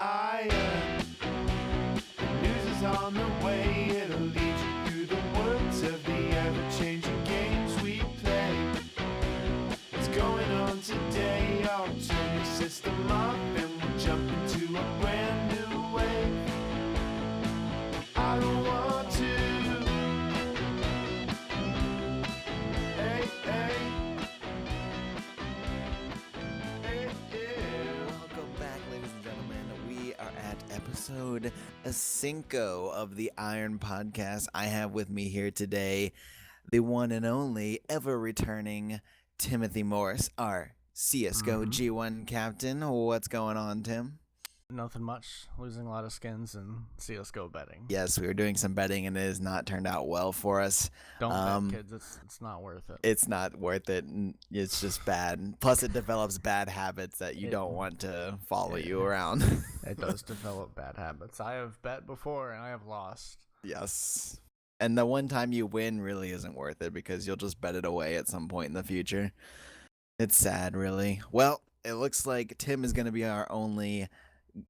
iron. The news is on the way, it'll lead you through the woods of the ever-changing games we play. What's going on today? I'll turn your system up and we'll jump into a brand new wave. I don't want to. Hey, hey. Welcome back, ladies and gentlemen. We are at episode 5 of the Iron Podcast. I have with me here today the one and only ever returning Timothy Morris, our CSGO G1 captain. What's going on, Tim? Nothing much. Losing a lot of skins in CSGO betting. Yes, we were doing some betting and it has not turned out well for us. Don't bet, kids. It's not worth it. It's not worth it. It's just bad. Plus, it develops bad habits that you don't want to follow you around. It does develop bad habits. I have bet before and I have lost. Yes. And the one time you win really isn't worth it because you'll just bet it away at some point in the future. It's sad, really. Well, it looks like Tim is going to be our only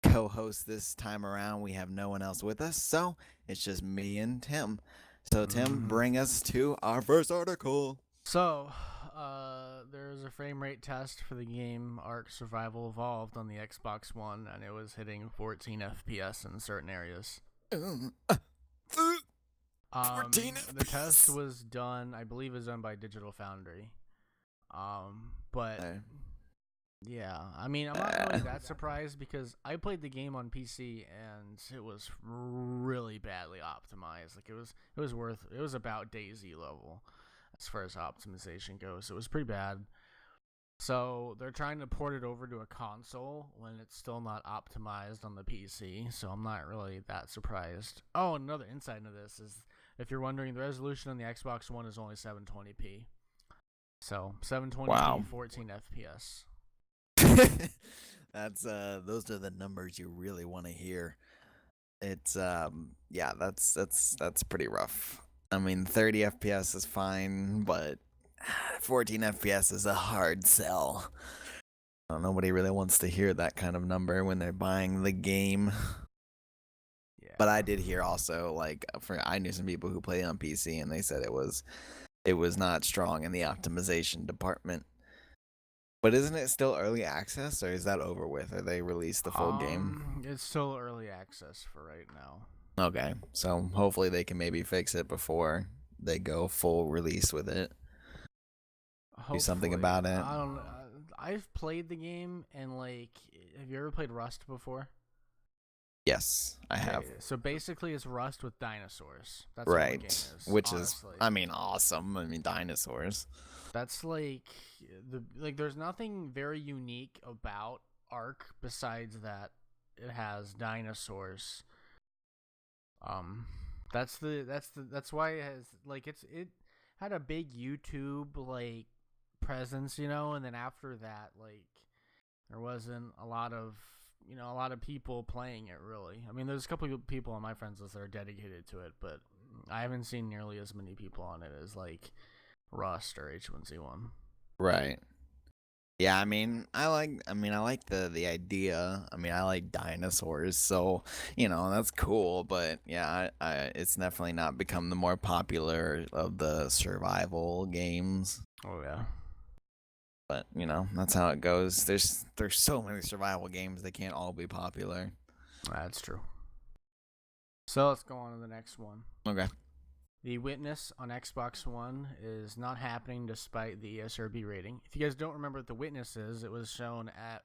co-host this time around. We have no one else with us, so it's just me and Tim. So, Tim, bring us to our first article. So, there's a frame rate test for the game Ark Survival Evolved on the Xbox One, and it was hitting 14 FPS in certain areas. 14 The test was done, I believe, is done by Digital Foundry. But yeah, I mean, I'm not really that surprised because I played the game on PC and it was really badly optimized. Like it was about DayZ level as far as optimization goes. It was pretty bad. So they're trying to port it over to a console when it's still not optimized on the PC. So I'm not really that surprised. Oh, another insight into this is, if you're wondering, the resolution on the Xbox One is only 720p. So 720p, Wow. 14 FPS. That's those are the numbers you really want to hear. It's yeah, that's pretty rough. I mean, 30 FPS is fine, but 14 FPS is a hard sell. Nobody really wants to hear that kind of number when they're buying the game. Yeah. But I did hear also, like, I knew some people who play on PC and they said it was not strong in the optimization department. But isn't it still early access, or is that over with? Or they released the full game? It's still early access for right now. Okay, so hopefully they can maybe fix it before they go full release with it. Do something about it. I don't know. I've played the game, and like, have you ever played Rust before? Yes, I have. Okay, so basically, it's Rust with dinosaurs. That's Right, what the game is, which honestly. is, I mean, awesome. I mean, dinosaurs. That's like there's nothing very unique about Ark besides that it has dinosaurs. That's why it has, like, it had a big YouTube like presence, and then after that, like, there wasn't a lot of people playing it, really. I mean, there's a couple of people on my friends list that are dedicated to it, but I haven't seen nearly as many people on it as like Rust or H1Z1. Right. Yeah, I mean, I like the idea. I mean, I like dinosaurs, so that's cool. But yeah, it's definitely not become the more popular of the survival games. Oh yeah. But that's how it goes. There's so many survival games, they can't all be popular. That's true. So let's go on to the next one. Okay. The Witness on Xbox One is not happening despite the ESRB rating. If you guys don't remember what The Witness is, it was shown at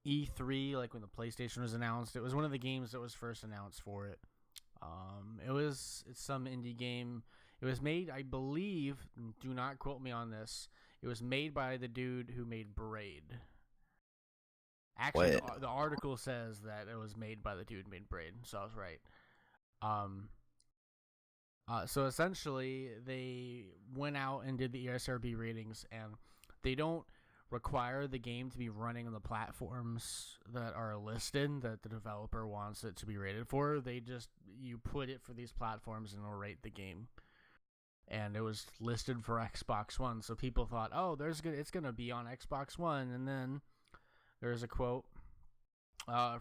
E3, like when the PlayStation was announced. It was one of the games that was first announced for it. It's some indie game. It was made, I believe, do not quote me on this, it was made by the dude who made Braid. Actually, the article says that it was made by the dude who made Braid, so I was right. So essentially, they went out and did the ESRB ratings, and they don't require the game to be running on the platforms that are listed that the developer wants it to be rated for. You put it for these platforms and it'll rate the game. And it was listed for Xbox One, so people thought, oh, it's going to be on Xbox One. And then there's a quote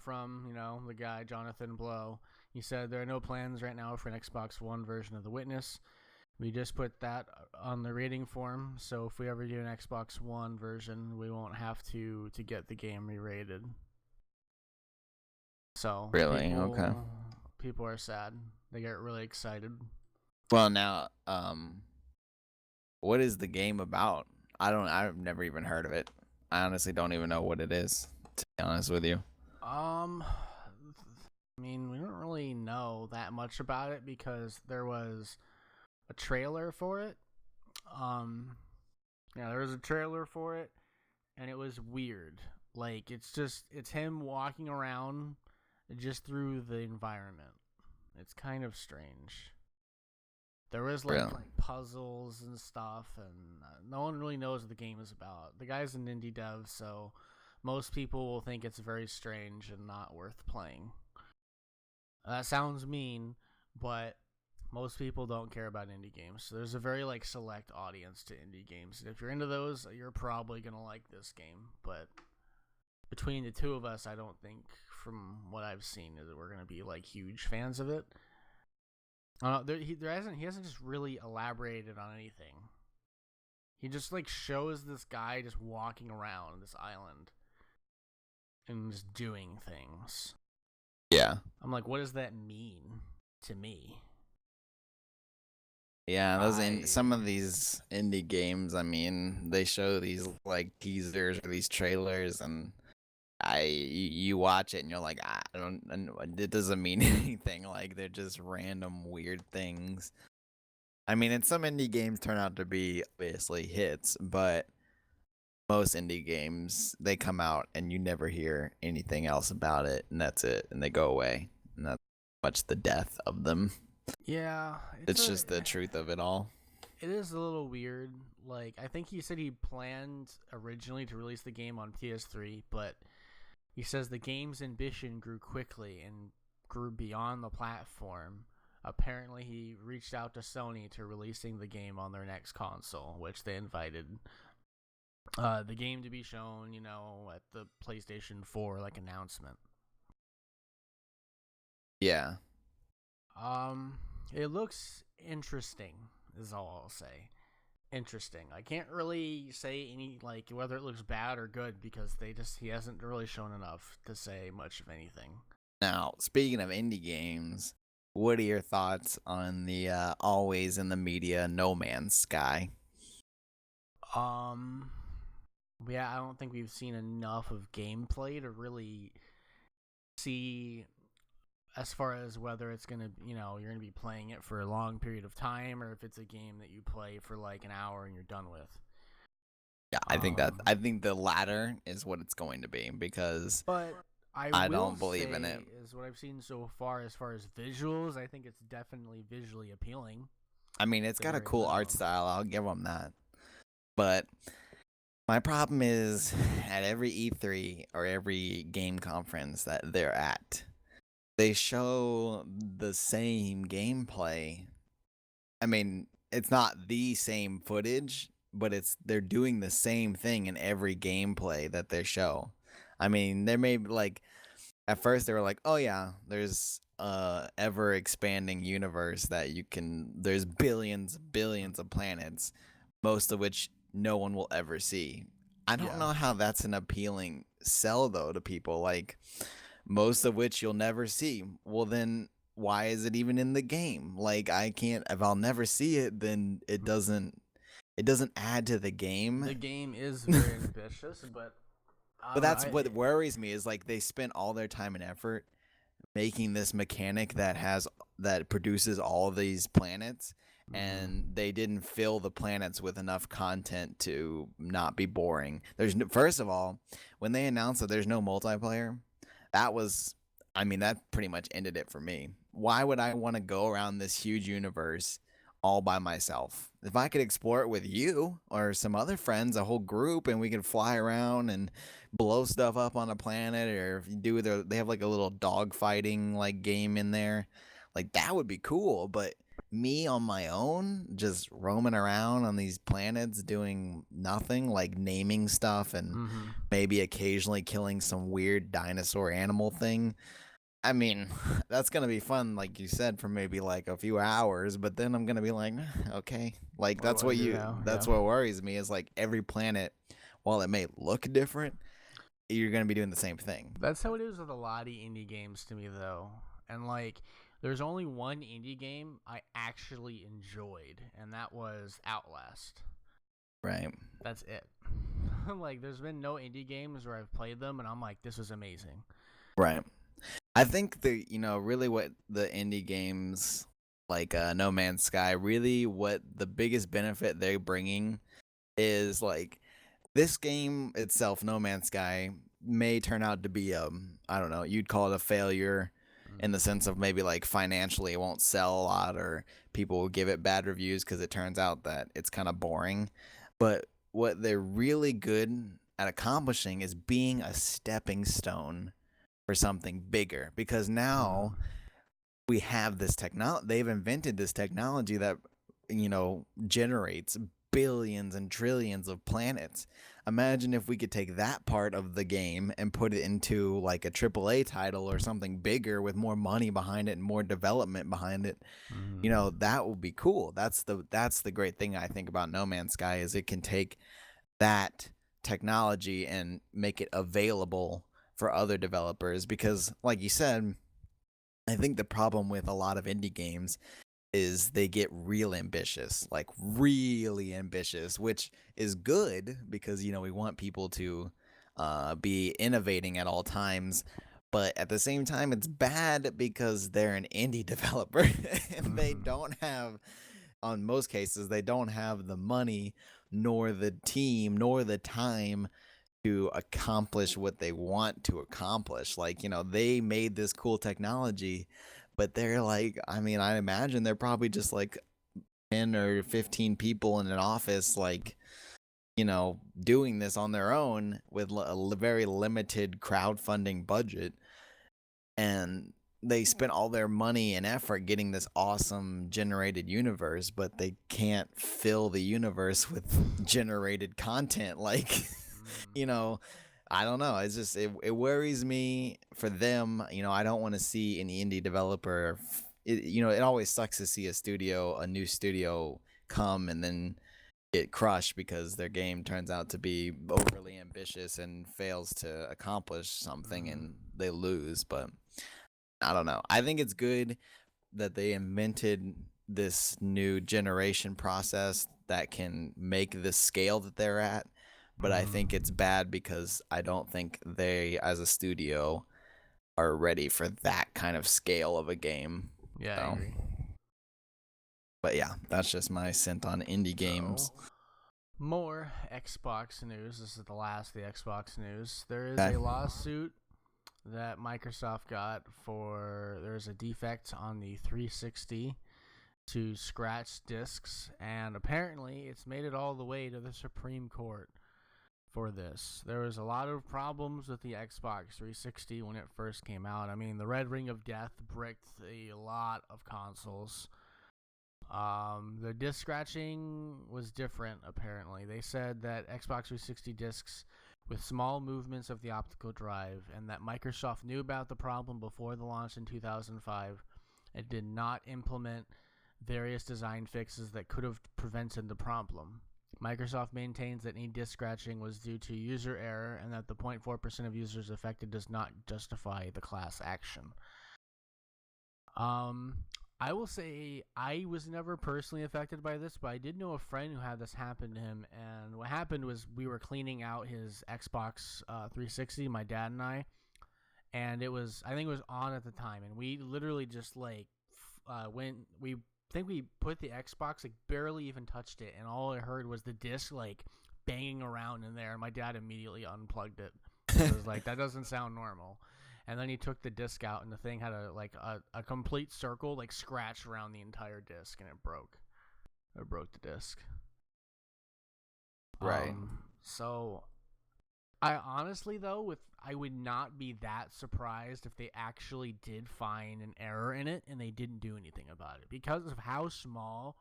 from the guy Jonathan Blow. He said there are no plans right now for an Xbox One version of The Witness. We just put that on the rating form, so if we ever do an Xbox One version, we won't have to get the game re-rated. So Really? Okay. People are sad. They get really excited. Well, now, what is the game about? I've never even heard of it. I honestly don't even know what it is, to be honest with you. I mean, we don't really know that much about it because there was a trailer for it. There was a trailer for it, and it was weird. Like, it's him walking around just through the environment. It's kind of strange. There was like puzzles and stuff, and no one really knows what the game is about. The guy's an indie dev, so most people will think it's very strange and not worth playing. That sounds mean, but most people don't care about indie games. So there's a very select audience to indie games. And if you're into those, you're probably gonna like this game. But between the two of us, I don't think, from what I've seen, is that we're gonna be huge fans of it. He hasn't just really elaborated on anything. He just shows this guy just walking around this island and just doing things. Yeah. I'm like, what does that mean to me? Yeah, some of these indie games, I mean, they show these teasers or these trailers, and you watch it and you're like, it doesn't mean anything. They're just random weird things. I mean, and some indie games turn out to be obviously hits, but most indie games, they come out and you never hear anything else about it, and that's it, and they go away, and that's much the death of them. Yeah, it's just the truth of it all. It is a little weird. I think he said he planned originally to release the game on PS3, but he says the game's ambition grew quickly and grew beyond the platform. Apparently, he reached out to Sony to releasing the game on their next console, which they invited the game to be shown, at the PlayStation 4 announcement. Yeah. It looks interesting, is all I'll say. Interesting. I can't really say any whether it looks bad or good because he hasn't really shown enough to say much of anything. Now, speaking of indie games, what are your thoughts on the always in the media No Man's Sky? Yeah, I don't think we've seen enough of gameplay to really see as far as whether it's gonna, you're gonna be playing it for a long period of time, or if it's a game that you play for an hour and you're done with. Yeah, I think the latter is what it's going to be, because but I don't believe in it. Is what I've seen so far as visuals. I think it's definitely visually appealing. I mean, it's got a cool art style. I'll give them that. But my problem is at every E3 or every game conference that they're at, they show the same gameplay. I mean, it's not the same footage, but they're doing the same thing in every gameplay that they show. I mean, there may be at first they were like, oh yeah, there's ever expanding universe that there's billions of planets, most of which no one will ever see. I don't know how that's an appealing sell though to people, most of which you'll never see. Well, then why is it even in the game? If I'll never see it, then it doesn't add to the game. The game is very ambitious, but that's what worries me is they spent all their time and effort making this mechanic that produces all of these planets, and they didn't fill the planets with enough content to not be boring. First of all, when they announced that there's no multiplayer, that pretty much ended it for me. Why would I want to go around this huge universe all by myself? If I could explore it with you or some other friends, a whole group, and we could fly around and blow stuff up on a planet, or if you they have a little dog fighting game in there, that would be cool. But me on my own, just roaming around on these planets doing nothing, like naming stuff and Mm-hmm. maybe occasionally killing some weird dinosaur animal thing. I mean, that's gonna be fun, like you said, for maybe like a few hours, but then I'm gonna be like, okay, like What do I do now? that's Yeah. what worries me is like every planet, while it may look different, you're gonna be doing the same thing. That's how it is with a lot of indie games to me, though. And like, there's only one indie game I actually enjoyed, and that was Outlast. Right. That's it. Like, there's been no indie games where I've played them, and I'm like, this was amazing. Right. I think really what the indie games like No Man's Sky, really what the biggest benefit they're bringing is like this game itself, No Man's Sky, may turn out to be I don't know, you'd call it a failure in the sense of maybe like financially it won't sell a lot or people will give it bad reviews because it turns out that it's kind of boring. But what they're really good at accomplishing is being a stepping stone for something bigger because now we have this technology. They've invented this technology that generates billions and trillions of planets. Imagine if we could take that part of the game and put it into like a AAA title or something bigger with more money behind it and more development behind it. That would be cool. That's the great thing I think about No Man's Sky is it can take that technology and make it available for other developers because like you said, I think the problem with a lot of indie games is they get real ambitious, like really ambitious, which is good because we want people to be innovating at all times. But at the same time, it's bad because they're an indie developer and they don't have, on most cases, they don't have the money, nor the team, nor the time to accomplish what they want to accomplish. Like, they made this cool technology, but they're like, I mean, I imagine they're probably just like 10 or 15 people in an office, like, doing this on their own with a very limited crowdfunding budget. And they spent all their money and effort getting this awesome generated universe, but they can't fill the universe with generated content. Like, I don't know. It's just it worries me for them. I don't want to see an indie developer. It always sucks to see a new studio come and then get crushed because their game turns out to be overly ambitious and fails to accomplish something and they lose. But I don't know. I think it's good that they invented this new generation process that can make the scale that they're at. But I think it's bad because I don't think they, as a studio, are ready for that kind of scale of a game. Yeah, So, I agree. But yeah, that's just my scent on indie games. So, more Xbox news. This is the last of the Xbox news. There is Okay. a lawsuit that Microsoft got for there's a defect on the 360 to scratch discs, and apparently it's made it all the way to the Supreme Court for this. There was a lot of problems with the Xbox 360 when it first came out. I mean, the Red Ring of Death bricked a lot of consoles. The disc scratching was different, apparently. They said that Xbox 360 discs with small movements of the optical drive, and that Microsoft knew about the problem before the launch in 2005 and did not implement various design fixes that could have prevented the problem. Microsoft maintains that any disk scratching was due to user error and that the 0.4% of users affected does not justify the class action. I will say I was never personally affected by this, but I did know a friend who had this happen to him, and what happened was we were cleaning out his Xbox 360, my dad and I, and I think it was on at the time, and we literally just like we put the Xbox, like barely even touched it, and all I heard was the disc like banging around in there, and my dad immediately unplugged it. It was like, that doesn't sound normal. And then he took the disc out, and the thing had a complete circle, like scratch around the entire disc, and it broke. It broke the disc. Right. So I honestly though, I would not be that surprised if they actually did find an error in it and they didn't do anything about it because of how small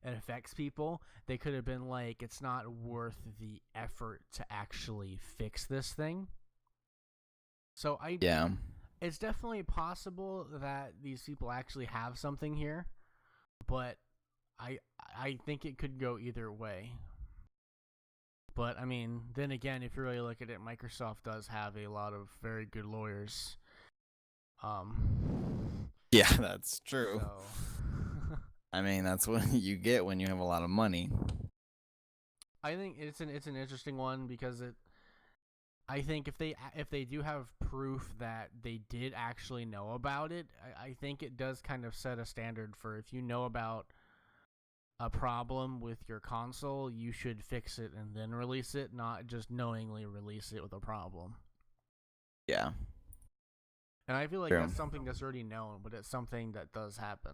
it affects people. They could have been like, it's not worth the effort to actually fix this thing. So Yeah. it's definitely possible that these people actually have something here, but I think it could go either way. But I mean, then again, if you really look at it, Microsoft does have a lot of very good lawyers. Yeah, that's true. So I mean, that's what you get when you have a lot of money. I think it's an interesting one because I think if they do have proof that they did actually know about it, I think it does kind of set a standard for if you know about a problem with your console, you should fix it and then release it, not just knowingly release it with a problem. Yeah. And I feel like True. that's something that's already known, but it's something that does happen.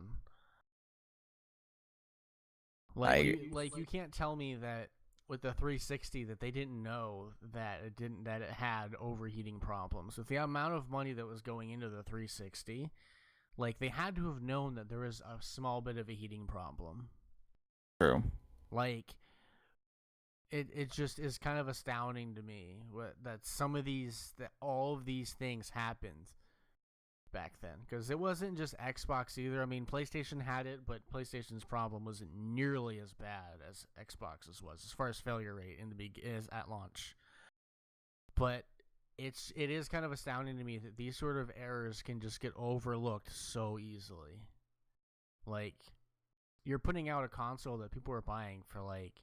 Like you can't tell me that with the 360 that they didn't know that it had overheating problems. With the amount of money that was going into the 360, like they had to have known that there was a small bit of a heating problem. True. Like it just is kind of astounding to me that all of these things happened back then, because it wasn't just Xbox either. I mean, PlayStation had it, but PlayStation's problem wasn't nearly as bad as Xbox's was as far as failure rate is at launch. But it is kind of astounding to me that these sort of errors can just get overlooked so easily. Like, you're putting out a console that people are buying for like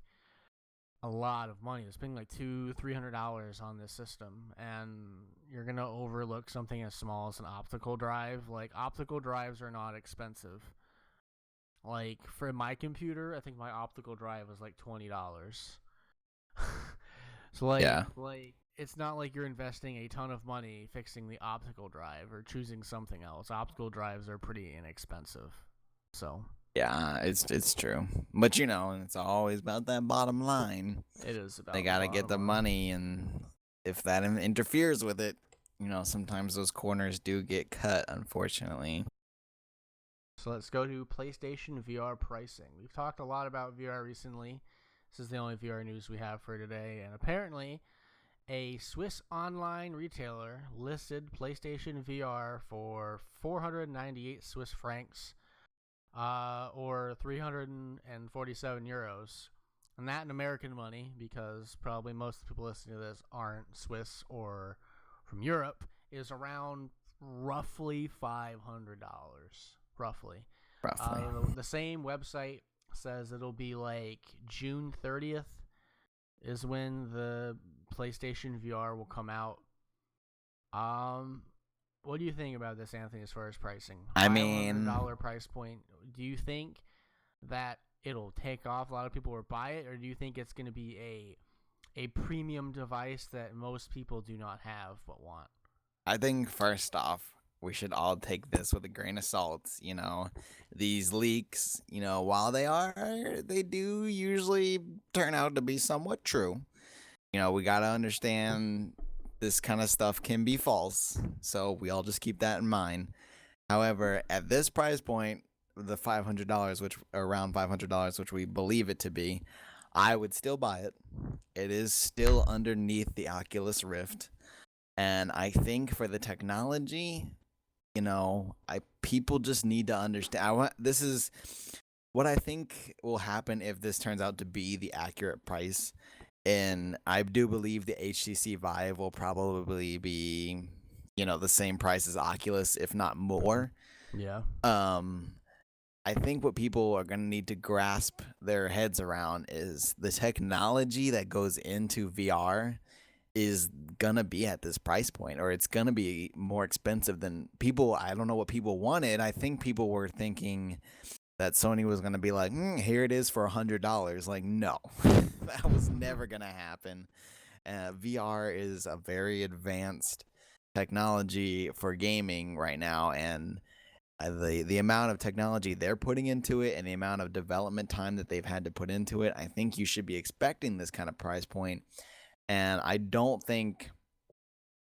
a lot of money. They're spending like $200-$300 on this system, and you're gonna overlook something as small as an optical drive. Like, optical drives are not expensive. Like, for my computer, I think my optical drive was like $20. So like, Yeah. It's not like you're investing a ton of money fixing the optical drive or choosing something else. Optical drives are pretty inexpensive. So Yeah, it's true. But it's always about that bottom line. it is about They gotta get the bottom line. money, and if that interferes with it, sometimes those corners do get cut, unfortunately. So let's go to PlayStation VR pricing. We've talked a lot about VR recently. This is the only VR news we have for today. And apparently, a Swiss online retailer listed PlayStation VR for 498 Swiss francs, or 347 euros. And that in American money, because probably most of the people listening to this aren't Swiss or from Europe, is around roughly $500. Roughly. The same website says it'll be like June 30th is when the PlayStation VR will come out. What do you think about this, Anthony, as far as pricing? I mean, $500 price point. Do you think that it'll take off, a lot of people will buy it, or do you think it's going to be a premium device that most people do not have but want? I think first off, we should all take this with a grain of salt. These leaks, while they do usually turn out to be somewhat true. We got to understand this kind of stuff can be false. So we all just keep that in mind. However, at this price point, the $500, which around $500, which we believe it to be, I would still buy it. It is still underneath the Oculus Rift. And I think for the technology, people just need to understand. This is what I think will happen if this turns out to be the accurate price. And I do believe the HTC Vive will probably be, the same price as Oculus, if not more. Yeah. I think what people are going to need to grasp their heads around is the technology that goes into VR is going to be at this price point, or it's going to be more expensive than people. I don't know what people wanted. I think people were thinking that Sony was going to be like, here it is for $100. Like, no, that was never going to happen. VR is a very advanced technology for gaming right now, and the amount of technology they're putting into it and the amount of development time that they've had to put into it, I think you should be expecting this kind of price point. and I don't think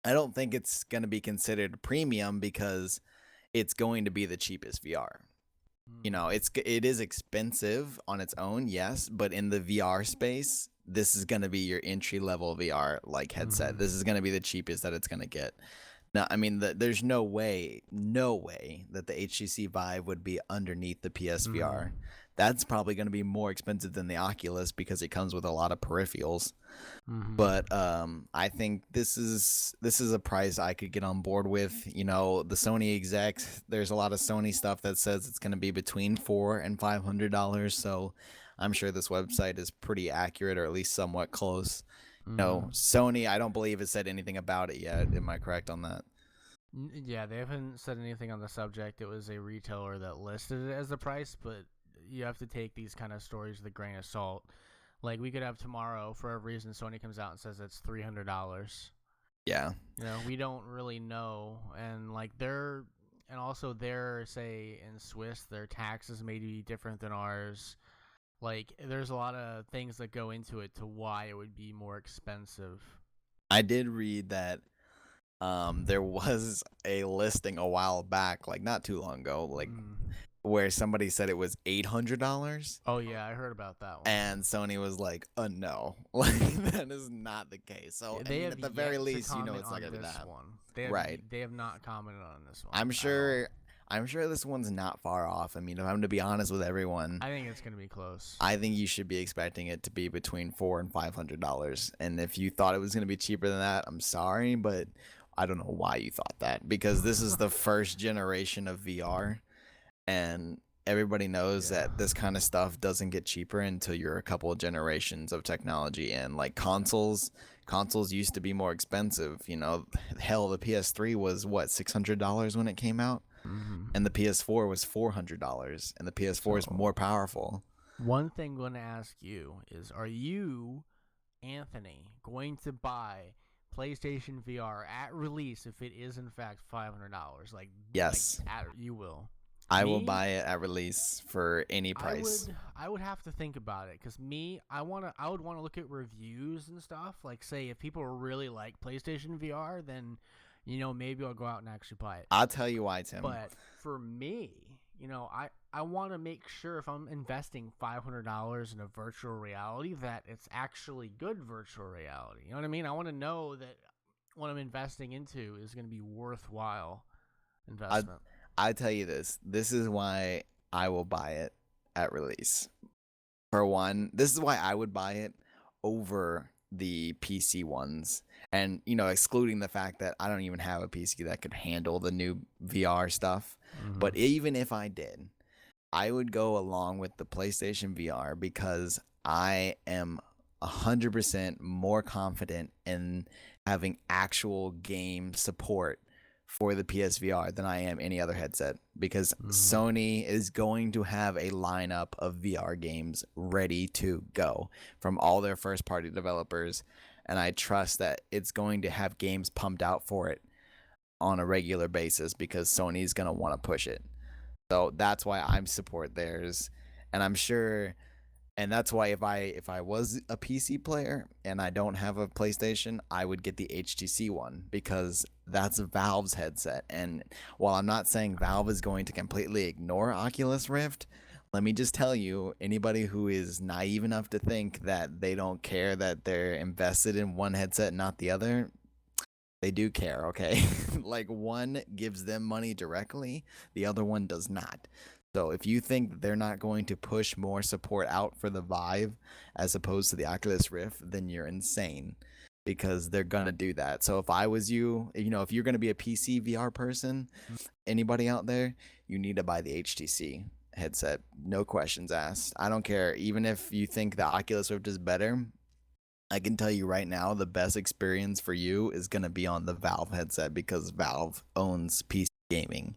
it's going to be considered premium because it's going to be the cheapest VR. You know, it is expensive on its own, yes, but in the VR space, this is going to be your entry level VR like headset. This is going to be the cheapest that it's going to get. Now, I mean, there's no way that the HTC Vive would be underneath the PSVR. That's probably going to be more expensive than the Oculus because it comes with a lot of peripherals. But I think this is a price I could get on board with. You know, the Sony execs, there's a lot of Sony stuff that says it's going to be between $400 and $500. So I'm sure this website is pretty accurate, or at least somewhat close. No, Sony, I don't believe has said anything about it yet. Am I correct on that? Yeah, they haven't said anything on the subject. It was a retailer that listed it as the price, but you have to take these kind of stories with a grain of salt. Like, we could have tomorrow, for a reason, Sony comes out and says it's $300. Yeah. You know, we don't really know. And, like, also their, say, in Swiss, their taxes may be different than ours. Like, there's a lot of things that go into it to why it would be more expensive. I did read that there was a listing a while back, like not too long ago, like where somebody said it was $800. Oh yeah, I heard about that one. And Sony was like, no, like that is not the case. So I mean, at the very least, you know, it's not gonna be that one. Right. They have not commented on this one. I'm sure this one's not far off. I mean, if I'm to be honest with everyone, I think it's gonna be close. I think you should be expecting it to be between $400 and $500. And if you thought it was gonna be cheaper than that, I'm sorry, but I don't know why you thought that, because this is the first generation of VR, and everybody knows that this kind of stuff doesn't get cheaper until you're a couple of generations of technology. And like consoles used to be more expensive. You know, hell, the PS3 was what, $600 when it came out, and the PS4 was $400, and the PS4 is more powerful. One thing I'm going to ask you is, are you, Anthony, going to buy PlayStation VR at release if it is in fact $500? Like, yes, you will. I will buy it at release for any price. I would have to think about it, because I would want to look at reviews and stuff. Like, say, if people really like PlayStation VR, then, you know, maybe I'll go out and actually buy it. I'll tell you why, Tim. But for me, you know, I want to make sure if I'm investing $500 in a virtual reality that it's actually good virtual reality. You know what I mean? I want to know that what I'm investing into is going to be worthwhile investment. I tell you this is why I will buy it at release. For one, this is why I would buy it over the PC ones. And, you know, excluding the fact that I don't even have a PC that could handle the new VR stuff. But even if I did, I would go along with the PlayStation VR because I am 100% more confident in having actual game support for the PSVR than I am any other headset, because Sony is going to have a lineup of VR games ready to go from all their first party developers, and I trust that it's going to have games pumped out for it on a regular basis because Sony's going to want to push it. So that's why I support theirs, and I'm sure, and that's why if I was a PC player and I don't have a PlayStation, I would get the HTC one, because that's Valve's headset. And while I'm not saying Valve is going to completely ignore Oculus Rift, let me just tell you, anybody who is naive enough to think that they don't care that they're invested in one headset, not the other, they do care, okay? Like, one gives them money directly, the other one does not. So if you think that they're not going to push more support out for the Vive as opposed to the Oculus Rift, then you're insane, because they're going to do that. So if I was you, you know, if you're going to be a PC VR person, anybody out there, you need to buy the HTC headset. No questions asked. I don't care. Even if you think the Oculus Rift is better, I can tell you right now, the best experience for you is going to be on the Valve headset, because Valve owns PC gaming.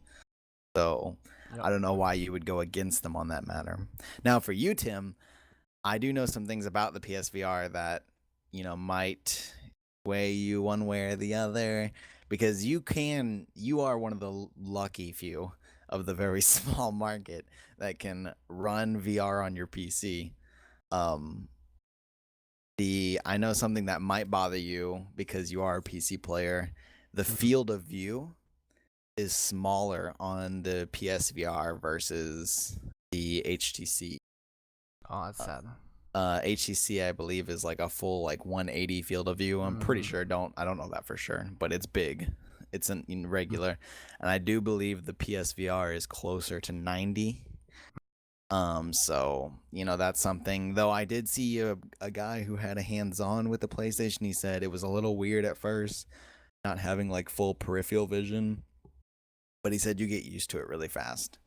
So I don't know why you would go against them on that matter. Now, for you, Tim, I do know some things about the PSVR that, you know, might sway you one way or the other, because you are one of the lucky few of the very small market that can run VR on your PC. I know something that might bother you because you are a PC player. The Mhm. field of view is smaller on the PSVR versus the HTC. Oh, that's sad. HTC, I believe, is like a full like 180 field of view. I'm pretty sure. I don't know that for sure, but it's big. It's in regular, and I do believe the PSVR is closer to 90. So that's something. Though I did see a guy who had a hands-on with the PlayStation. He said it was a little weird at first, not having like full peripheral vision, but he said you get used to it really fast.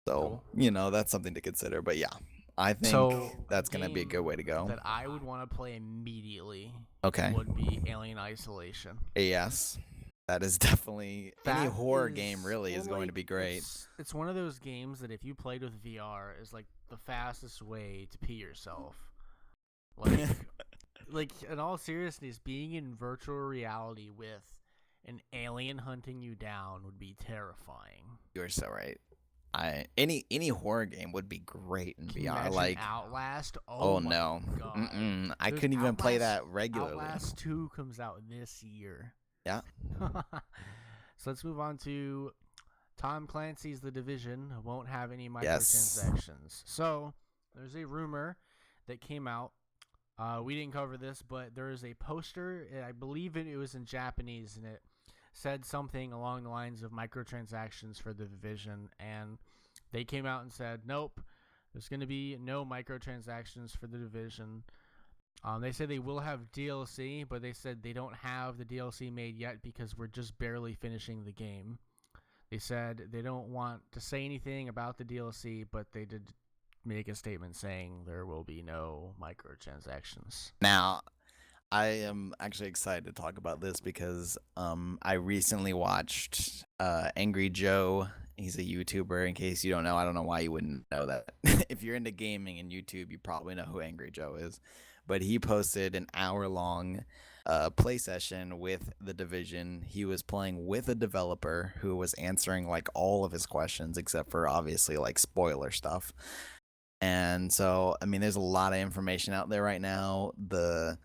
So Cool. that's something to consider. But yeah, I think So that's gonna be a good way to go. that I would want to play immediately Okay. would be Alien Isolation. Yes, that is definitely any That horror game really well, is going to be great. It's one of those games that if you played with VR is like the fastest way to pee yourself. Like, like in all seriousness, being in virtual reality with an alien hunting you down would be terrifying. You're so right. Any horror game would be great in Can you VR. imagine Like, Outlast? oh My no, God. I There's couldn't even play that regularly. Outlast 2 comes out this year. Yeah. So let's move on to Tom Clancy's The Division won't have any Yes. microtransactions. So there's a rumor that came out. We didn't cover this, but there is a poster. I believe it was in Japanese, and it said something along the lines of microtransactions for The Division. And they came out and said, nope, there's going to be no microtransactions for The Division. They said they will have DLC, but they said they don't have the DLC made yet because we're just barely finishing the game. They said they don't want to say anything about the DLC, but they did make a statement saying there will be no microtransactions. Now, I am actually excited to talk about this because I recently watched Angry Joe. He's a YouTuber. In case you don't know, I don't know why you wouldn't know that. If you're into gaming and YouTube, you probably know who Angry Joe is. But he posted an hour-long play session with The Division. He was playing with a developer who was answering like all of his questions except for obviously like spoiler stuff. And so, I mean, there's a lot of information out there right now. The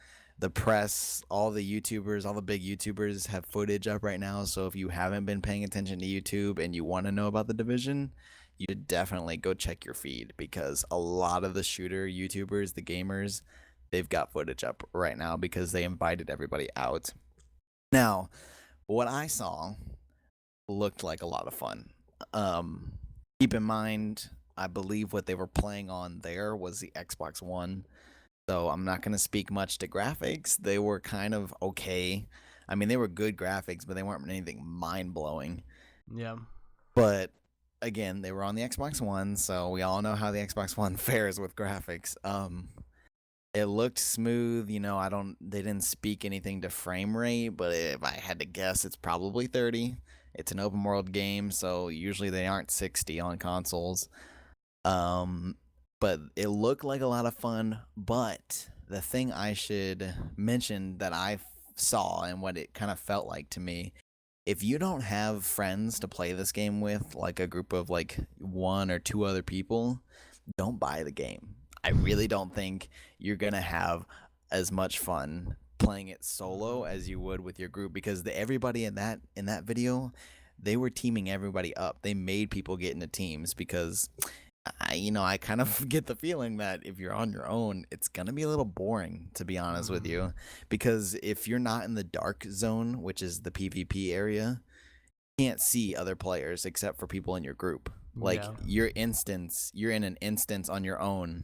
press, all the YouTubers, all the big YouTubers have footage up right now. So if you haven't been paying attention to YouTube and you want to know about The Division, you should definitely go check your feed because a lot of the shooter YouTubers, the gamers, they've got footage up right now because they invited everybody out. Now, what I saw looked like a lot of fun. Keep in mind, I believe what they were playing on there was the Xbox One. So I'm not going to speak much to graphics. They were kind of okay. I mean, they were good graphics, but they weren't anything mind-blowing. Yeah. But again, they were on the Xbox One, so we all know how the Xbox One fares with graphics. It looked smooth, they didn't speak anything to frame rate, but if I had to guess, it's probably 30. It's an open world game, so usually they aren't 60 on consoles. But it looked like a lot of fun. But the thing I should mention that I saw and what it kind of felt like to me, if you don't have friends to play this game with, like a group of like one or two other people, don't buy the game. I really don't think you're gonna have as much fun playing it solo as you would with your group because everybody in that video, they were teaming everybody up. They made people get into teams because I kind of get the feeling that if you're on your own, it's gonna be a little boring, to be honest with you, because if you're not in the dark zone, which is the PvP area, you can't see other players except for people in your group. Like you're in an instance on your own.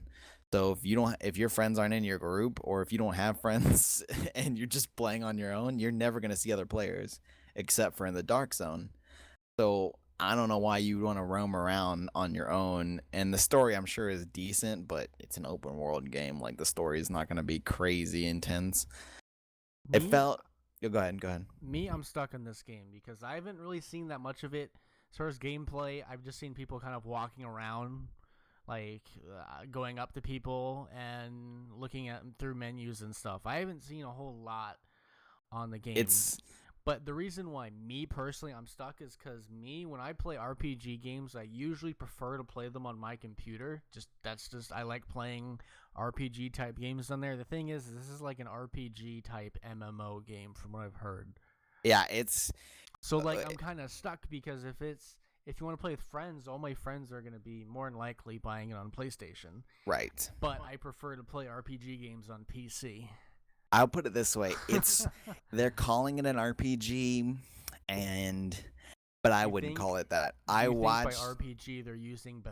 So if your friends aren't in your group, or if you don't have friends and you're just playing on your own, you're never gonna see other players except for in the dark zone. So I don't know why you want to roam around on your own. And the story, I'm sure, is decent, but it's an open world game. Like the story is not gonna be crazy intense. It felt. Go ahead. I'm stuck in this game because I haven't really seen that much of it. As far as gameplay, I've just seen people kind of walking around, like going up to people and looking at through menus and stuff. I haven't seen a whole lot on the game. But the reason why me personally I'm stuck is because when I play RPG games, I usually prefer to play them on my computer. I like playing RPG type games on there. The thing is, this is like an RPG type MMO game from what I've heard. Yeah, it's So like I'm kind of stuck because if you want to play with friends, all my friends are going to be more than likely buying it on PlayStation. right. But I prefer to play RPG games on PC. I'll put it this way: they're calling it an RPG, but I wouldn't call it that. I watched by RPG they're using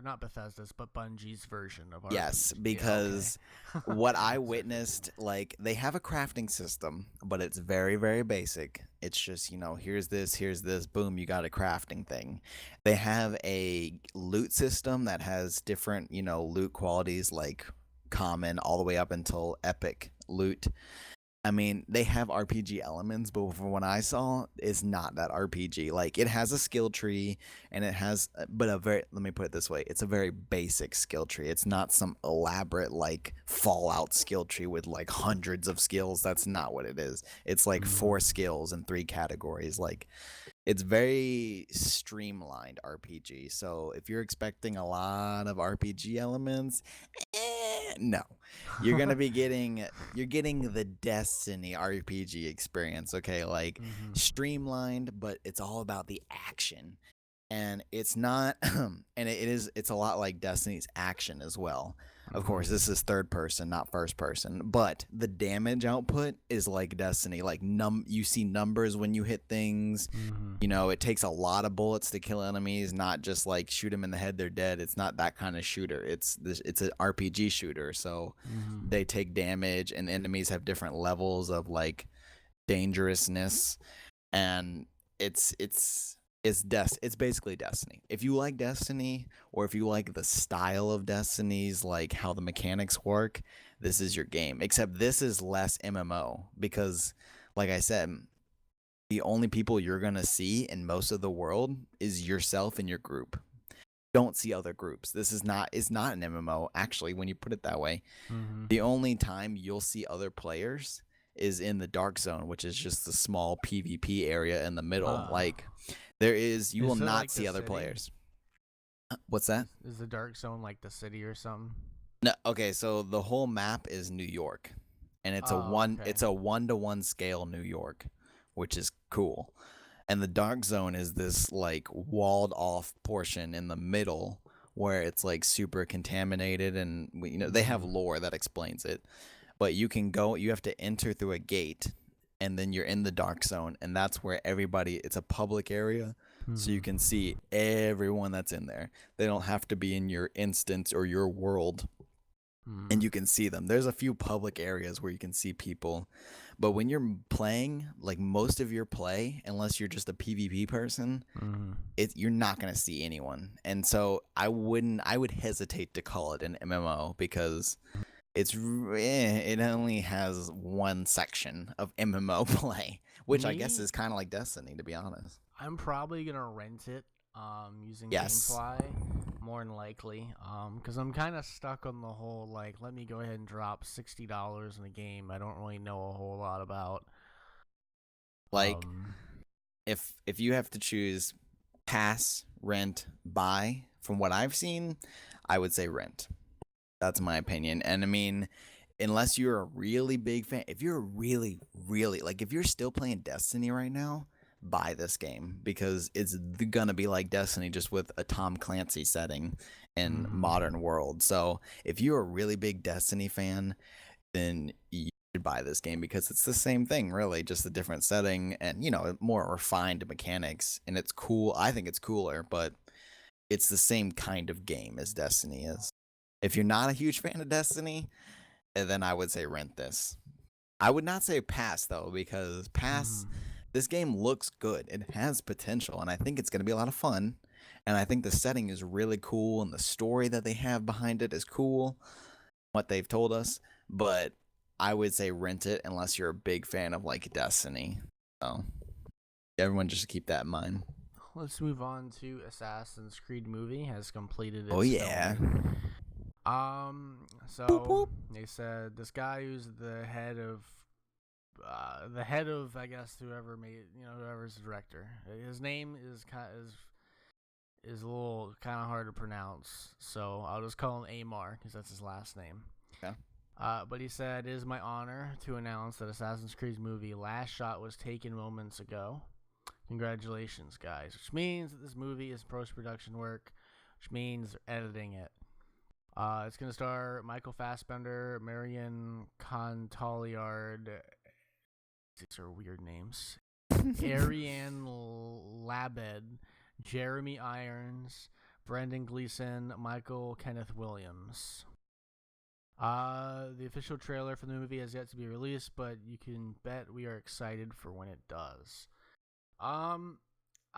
not Bethesda's, but Bungie's version of RPG. Yes, because what I witnessed, like they have a crafting system, but it's very, very basic. It's just, here's this, boom, you got a crafting thing. They have a loot system that has different, loot qualities like common all the way up until epic loot. I mean, they have RPG elements, but from what I saw, it's not that RPG. Like, it has a skill tree, and it has, let me put it this way, it's a very basic skill tree. It's not some elaborate, like, Fallout skill tree with, like, hundreds of skills. That's not what it is. It's, like, 4 skills in 3 categories. Like, it's very streamlined RPG. So if you're expecting a lot of RPG elements, no. You're going to be getting the Destiny RPG experience, okay? Like streamlined, but it's all about the action. And it's not and it's a lot like Destiny's action as well. Of course, this is third person, not first person, but the damage output is like Destiny. Like you see numbers when you hit things. It takes a lot of bullets to kill enemies, not just like shoot them in the head, they're dead. It's not that kind of shooter. It's an RPG shooter, so they take damage, and enemies have different levels of like dangerousness, and it's basically Destiny. If you like Destiny, or if you like the style of Destiny's, like how the mechanics work, this is your game. Except this is less MMO because, like I said, the only people you're gonna see in most of the world is yourself and your group. Don't see other groups. It's not an MMO, actually, when you put it that way. The only time you'll see other players is in the Dark Zone, which is just the small PvP area in the middle. Like you will not like see other players. What's that? Is the Dark Zone like the city or something? No, okay, so the whole map is New York, and it's it's a 1-to-1 scale New York, which is cool. And the Dark Zone is this like walled off portion in the middle where it's like super contaminated, and they have lore that explains it. But you have to enter through a gate, and then you're in the Dark Zone, and that's where it's a public area, so you can see everyone that's in there. They don't have to be in your instance or your world, and you can see them. There's a few public areas where you can see people, but when you're playing, like most of your play, unless you're just a PvP person, you're not going to see anyone. And so I would hesitate to call it an MMO because it only has one section of MMO play, which I guess is kind of like Destiny, to be honest. I'm probably gonna rent it using GameFly, more than likely, because I'm kind of stuck on the whole like, let me go ahead and drop $60 in a game I don't really know a whole lot about. Like, if you have to choose pass, rent, buy, from what I've seen, I would say rent. That's my opinion. And I mean, unless you're a really big fan, if you're really, really, like if you're still playing Destiny right now, buy this game because it's gonna be like Destiny, just with a Tom Clancy setting and modern world. So if you're a really big Destiny fan, then you should buy this game because it's the same thing, really, just a different setting and, more refined mechanics. And it's cool. I think it's cooler, but it's the same kind of game as Destiny is. If you're not a huge fan of Destiny, then I would say rent this. I would not say pass, though, because this game looks good. It has potential, and I think it's going to be a lot of fun. And I think the setting is really cool, and the story that they have behind it is cool, what they've told us. But I would say rent it unless you're a big fan of, like, Destiny. So everyone just keep that in mind. Let's move on to Assassin's Creed movie has completed its filming. So they said this guy who's the head of the head of, I guess, whoever's the director. His name is a little kind of hard to pronounce, so I'll just call him Amar because that's his last name. Okay. But he said, "It is my honor to announce that Assassin's Creed movie Last Shot was taken moments ago. Congratulations, guys." Which means that this movie is post-production work, which means they're editing it. It's going to star Michael Fassbender, Marion Cotillard. These are weird names. Ariane Labed, Jeremy Irons, Brendan Gleeson, Michael Kenneth Williams. The official trailer for the movie has yet to be released, but you can bet we are excited for when it does. I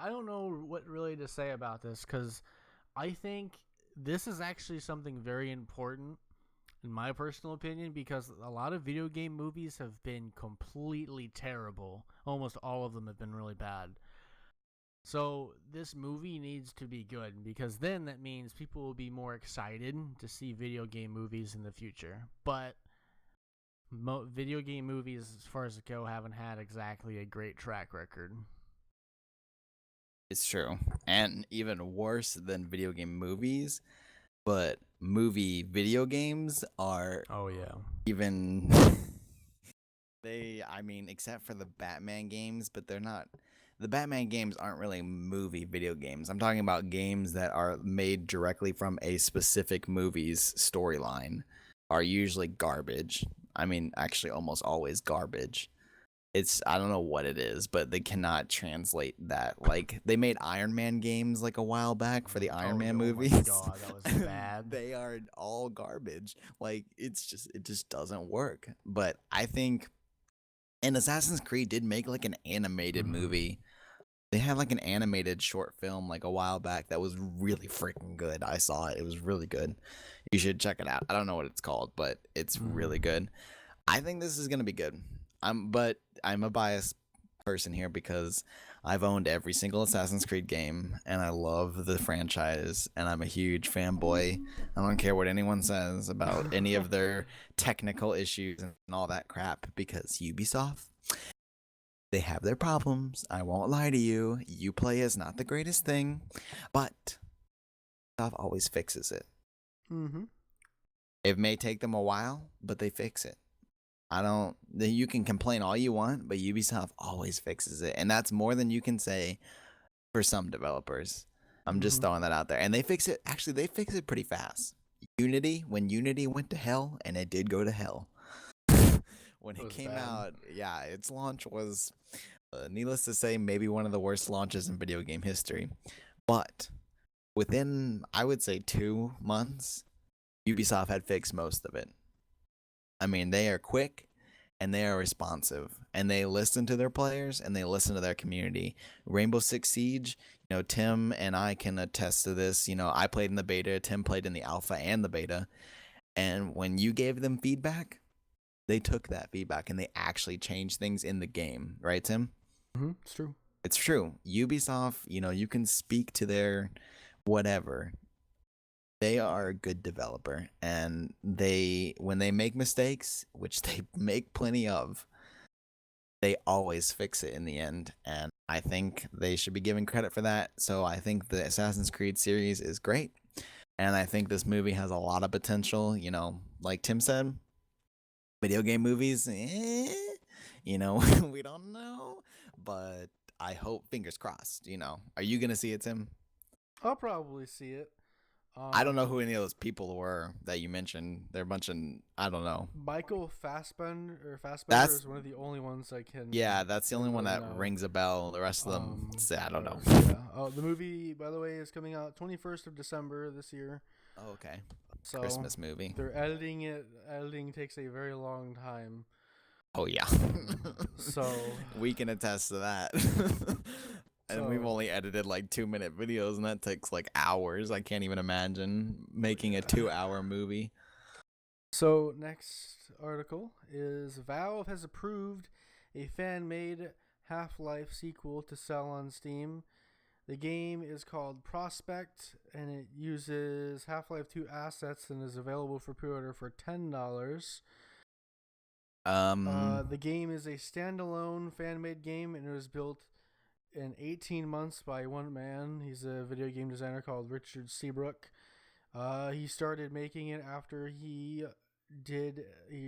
don't know what really to say about this, because I think this is actually something very important, in my personal opinion, because a lot of video game movies have been completely terrible. Almost all of them have been really bad. So this movie needs to be good, because then that means people will be more excited to see video game movies in the future. But video game movies, as far as it go, haven't had exactly a great track record. It's true. And even worse than video game movies, but movie video games are Oh yeah. even except for the Batman games, but they're not. The Batman games aren't really movie video games. I'm talking about games that are made directly from a specific movie's storyline, are usually garbage. Actually almost always garbage. I don't know what it is, but they cannot translate that. Like, they made Iron Man games like a while back for the Iron Man movies. Oh my god, that was bad. They are all garbage. Like, it just doesn't work. But I think, and Assassin's Creed did make like an animated movie. They had like an animated short film like a while back that was really freaking good. I saw it. It was really good. You should check it out. I don't know what it's called, but it's really good. I think this is going to be good. But I'm a biased person here because I've owned every single Assassin's Creed game and I love the franchise and I'm a huge fanboy. I don't care what anyone says about any of their technical issues and all that crap, because Ubisoft, they have their problems. I won't lie to you. Uplay is not the greatest thing, but Ubisoft always fixes it. It may take them a while, but they fix it. You can complain all you want, but Ubisoft always fixes it. And that's more than you can say for some developers. I'm just throwing that out there. And they fix it pretty fast. When Unity went to hell, and it did go to hell. When it came out, yeah, its launch was, needless to say, maybe one of the worst launches in video game history. But within, I would say, 2 months, Ubisoft had fixed most of it. They are quick and they are responsive and they listen to their players and they listen to their community. Rainbow Six Siege, Tim and I can attest to this. I played in the beta, Tim played in the alpha and the beta. And when you gave them feedback, they took that feedback and they actually changed things in the game. Right, Tim? It's true. It's true. Ubisoft, you can speak to their whatever. They are a good developer, and when they make mistakes, which they make plenty of, they always fix it in the end, and I think they should be given credit for that. So I think the Assassin's Creed series is great, and I think this movie has a lot of potential. Like Tim said, video game movies, we don't know, but I hope, fingers crossed. Are you gonna see it, Tim? I'll probably see it. I don't know who any of those people were that you mentioned. They're a bunch of, I don't know. Michael Fassbender is one of the only ones I can. Yeah, that's the only one that rings a bell. The rest of them, I don't know. Yeah. The movie, by the way, is coming out 21st of December this year. Oh, okay. So Christmas movie. They're editing it. Editing takes a very long time. Oh, yeah. So we can attest to that. And we've only edited like 2-minute videos, and that takes like hours. I can't even imagine making a 2-hour movie. So next article is Valve has approved a fan-made Half-Life sequel to sell on Steam. The game is called Prospect, and it uses Half-Life 2 assets and is available for pre-order for $10. The game is a standalone fan-made game, and it was built in 18 months by one man. He's a video game designer called Richard Seabrook. He started making it after he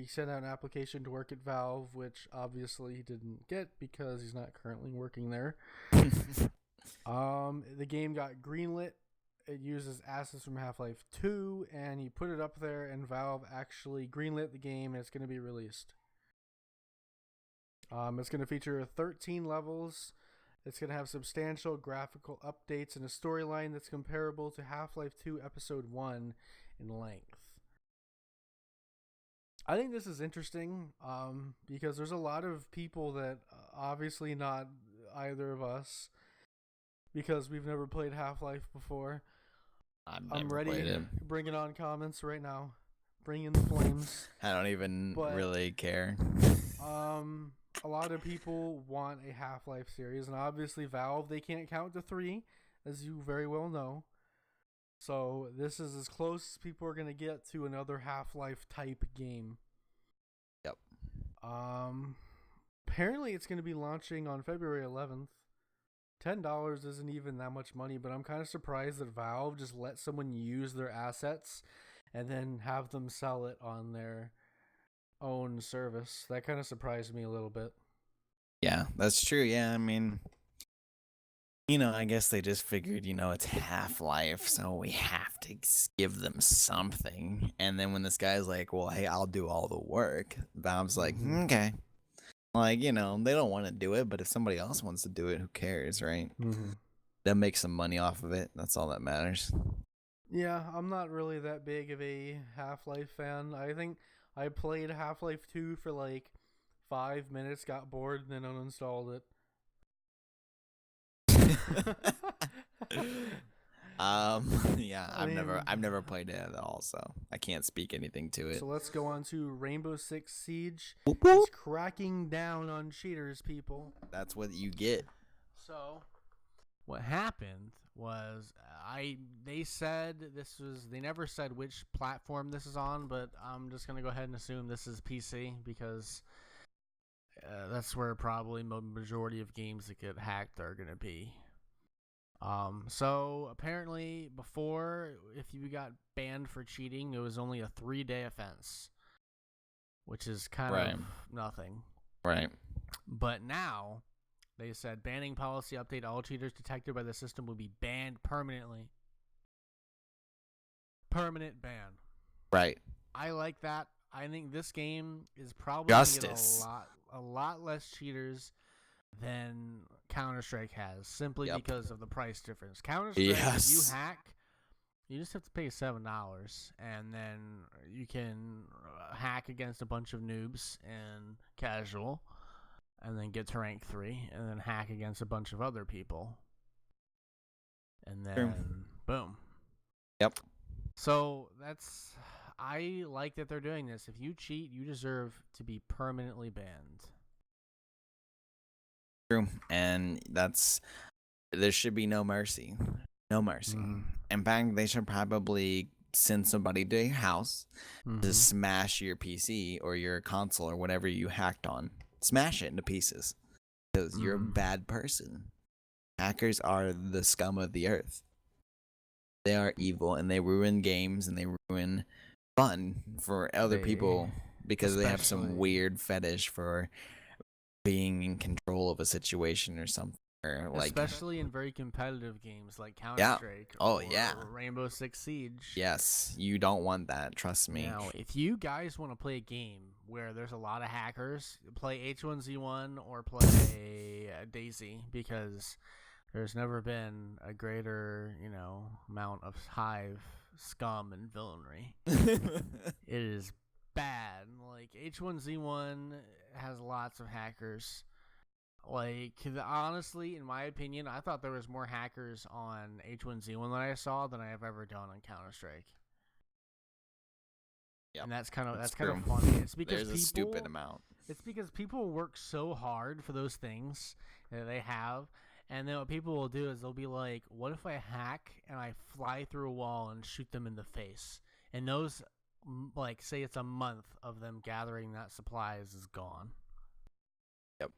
sent out an application to work at Valve, which obviously he didn't get because he's not currently working there. The game got greenlit. It uses assets from Half-Life 2, and he put it up there, and Valve actually greenlit the game, and it's going to be released. It's going to feature 13 levels. It's going to have substantial graphical updates and a storyline that's comparable to Half-Life 2 Episode 1 in length. I think this is interesting because there's a lot of people that obviously not either of us, because we've never played Half-Life before. I'm ready. Played it. Bring it on comments right now. Bring in the flames. I don't even really care. A lot of people want a Half-Life series, and obviously Valve, they can't count to 3, as you very well know. So this is as close as people are going to get to another Half-Life type game. Yep. Apparently it's going to be launching on February 11th. $10 isn't even that much money, but I'm kind of surprised that Valve just let someone use their assets and then have them sell it on their own service. That kind of surprised me a little bit. Yeah, that's true. Yeah, I mean, I guess they just figured, it's Half-Life, so we have to give them something. And then when this guy's like, well, hey, I'll do all the work, Valve's like, okay. Like, they don't want to do it, but if somebody else wants to do it, who cares, right? Mm-hmm. They'll make some money off of it. That's all that matters. Yeah, I'm not really that big of a Half-Life fan. I think I played Half-Life 2 for like 5 minutes, got bored, and then uninstalled it. Yeah, I've never played it at all, so I can't speak anything to it. So let's go on to Rainbow Six Siege. It's cracking down on cheaters, people. That's what you get. So what happened was they said this was, they never said which platform this is on, but I'm just gonna go ahead and assume this is PC because that's where probably the majority of games that get hacked are gonna be. So apparently before, if you got banned for cheating, it was only a 3-day offense, which is kind of nothing. Right. But now they said banning policy update, all cheaters detected by the system will be banned permanently. Permanent ban. Right. I like that. I think this game is probably going to get a lot less cheaters than Counter-Strike has, simply because of the price difference. Counter-Strike, if you hack, you just have to pay $7, and then you can hack against a bunch of noobs in casual, and then get to rank 3, and then hack against a bunch of other people, and then boom. Yep. So I like that they're doing this. If you cheat, you deserve to be permanently banned. True, and there should be no mercy. No mercy. In fact, they should probably send somebody to your house to smash your PC or your console or whatever you hacked on. Smash it into pieces. Because you're a bad person. Hackers are the scum of the earth. They are evil, and they ruin games, and they ruin fun for other people because they have some weird fetish for being in control of a situation or something. Especially in very competitive games like Counter-Strike or Rainbow Six Siege. Yes, you don't want that, trust me. Now, if you guys want to play a game where there's a lot of hackers, play H1Z1 or play Daisy, because there's never been a greater, amount of hive scum and villainy. It is bad. Like, H1Z1 has lots of hackers. Like, honestly, in my opinion, I thought there was more hackers on H1Z1 that I saw than I have ever done on Counter-Strike. Yep. And that's kind of funny. It's because there's a stupid amount. It's because people work so hard for those things that they have, and then what people will do is they'll be like, "What if I hack and I fly through a wall and shoot them in the face?" And those like say it's a month of them gathering that supplies is gone. Yep.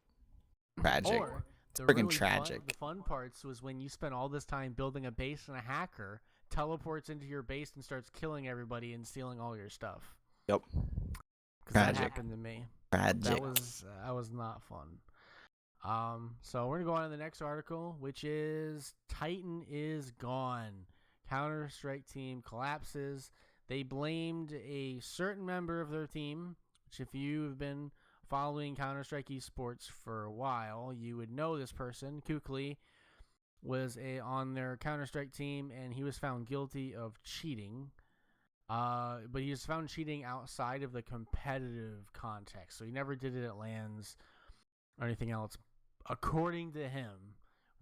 Tragic. Or It's the freaking really tragic. the fun parts was when you spent all this time building a base and a hacker teleports into your base and starts killing everybody and stealing all your stuff. Yep. Because that Tragic. happened to me. Tragic. That was not fun. So we're gonna go on to the next article, which is Titan is gone. Counter-Strike team collapses. They blamed a certain member of their team, which if you have been following Counter-Strike esports for a while, you would know this person. Kukli was on their Counter-Strike team, and he was found guilty of cheating. But he was found cheating outside of the competitive context, so he never did it at LANs or anything else. According to him,